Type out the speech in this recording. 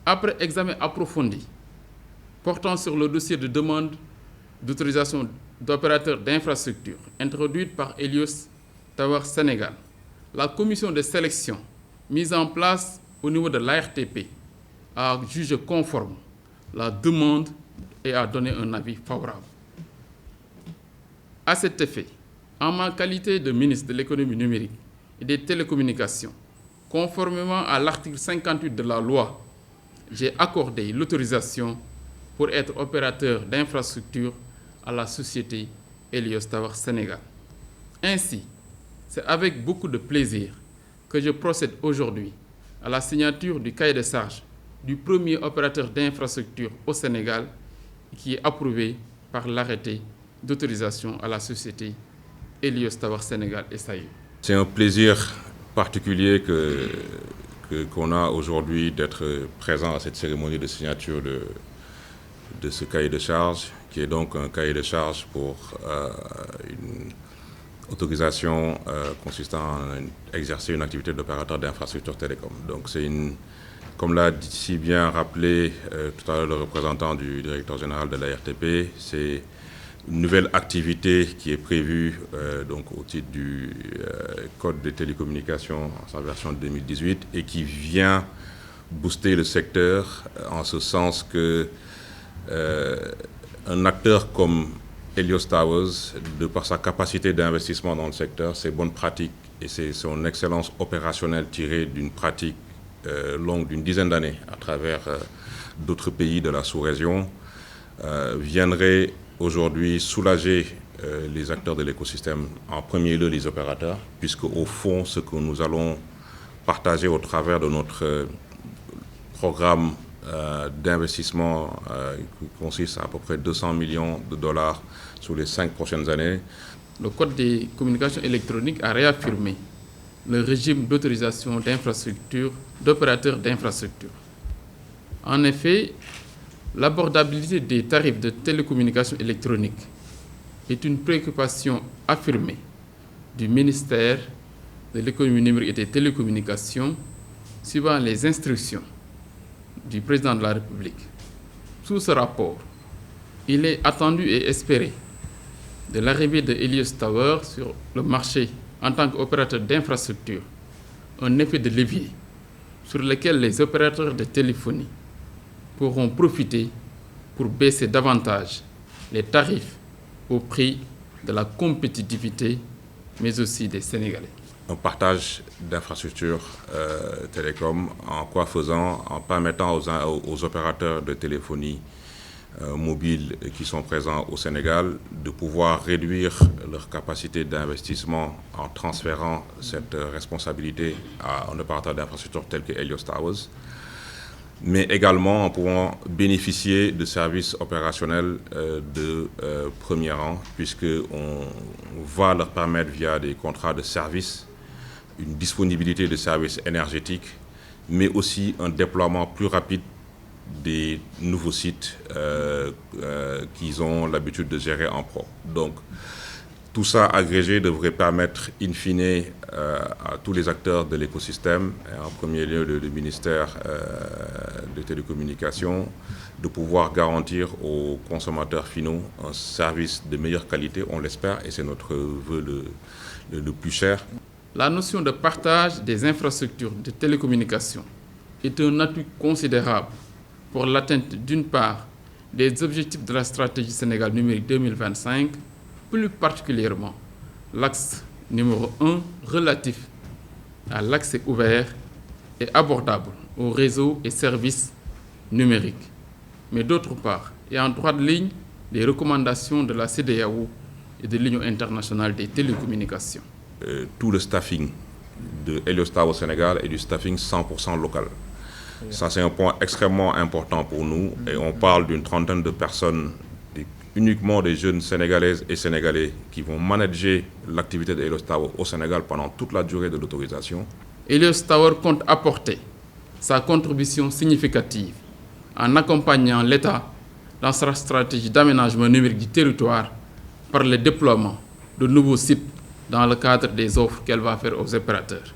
Après examen approfondi portant sur le dossier de demande d'autorisation d'opérateurs d'infrastructure introduite par Helios Towers Sénégal, la commission de sélection mise en place au niveau de l'ARTP a jugé conforme la demande et a donné un avis favorable. À cet effet, en ma qualité de ministre de l'économie numérique et des télécommunications, conformément à l'article 58 de la loi, j'ai accordé l'autorisation pour être opérateur d'infrastructure à la société Helios Towers Sénégal. Ainsi, c'est avec beaucoup de plaisir que je procède aujourd'hui à la signature du cahier de charges du premier opérateur d'infrastructure au Sénégal qui est approuvé par l'arrêté d'autorisation à la société Helios Towers Sénégal SAE. C'est un plaisir particulier qu'on a aujourd'hui d'être présent à cette cérémonie de signature de ce cahier de charges, qui est donc un cahier de charges pour une autorisation consistant à exercer une activité d'opérateur d'infrastructure télécom. Donc c'est comme l'a si bien rappelé tout à l'heure le représentant du directeur général de l'ARTP, c'est une nouvelle activité qui est prévue donc au titre du Code des télécommunications en sa version 2018 et qui vient booster le secteur en ce sens que un acteur comme Helios Towers, de par sa capacité d'investissement dans le secteur, ses bonnes pratiques et son excellence opérationnelle tirée d'une pratique longue d'une dizaine d'années à travers d'autres pays de la sous-région, viendrait aujourd'hui soulager les acteurs de l'écosystème, en premier lieu les opérateurs, puisque au fond, ce que nous allons partager au travers de notre programme d'investissement qui consiste à peu près 200 millions de dollars sur les 5 prochaines années. Le Code des communications électroniques a réaffirmé le régime d'autorisation d'infrastructure, d'opérateurs d'infrastructure. En effet, l'abordabilité des tarifs de télécommunications électroniques est une préoccupation affirmée du ministère de l'économie numérique et des télécommunications suivant les instructions du président de la République. Sous ce rapport, il est attendu et espéré de l'arrivée de Helios Towers sur le marché en tant qu'opérateur d'infrastructure un effet de levier sur lequel les opérateurs de téléphonie pourront profiter pour baisser davantage les tarifs au prix de la compétitivité, mais aussi des Sénégalais. Un partage d'infrastructures télécom, en quoi faisant? En permettant aux opérateurs de téléphonie mobiles qui sont présents au Sénégal de pouvoir réduire leur capacité d'investissement en transférant cette responsabilité à un opérateur d'infrastructure tel que Helios Towers, mais également en pouvant bénéficier de services opérationnels de premier rang, puisqu'on va leur permettre via des contrats de services une disponibilité de services énergétiques, mais aussi un déploiement plus rapide des nouveaux sites qu'ils ont l'habitude de gérer en pro. Donc, tout ça agrégé devrait permettre, in fine, à tous les acteurs de l'écosystème, en premier lieu le ministère des télécommunications, de pouvoir garantir aux consommateurs finaux un service de meilleure qualité, on l'espère, et c'est notre vœu le plus cher. La notion de partage des infrastructures de télécommunications est un atout considérable pour l'atteinte d'une part des objectifs de la stratégie Sénégal numérique 2025, plus particulièrement l'axe numéro 1 relatif à l'accès ouvert et abordable aux réseaux et services numériques, mais d'autre part, et en droite ligne des recommandations de la CEDEAO et de l'Union internationale des télécommunications. Tout le staffing de Helios Towers Sénégal est du staffing 100% local. Ça, c'est un point extrêmement important pour nous et on parle d'une trentaine de personnes, uniquement des jeunes Sénégalaises et Sénégalais qui vont manager l'activité de Helios Towers au Sénégal pendant toute la durée de l'autorisation. Helios Towers compte apporter sa contribution significative en accompagnant l'État dans sa stratégie d'aménagement numérique du territoire par le déploiement de nouveaux sites dans le cadre des offres qu'elle va faire aux opérateurs.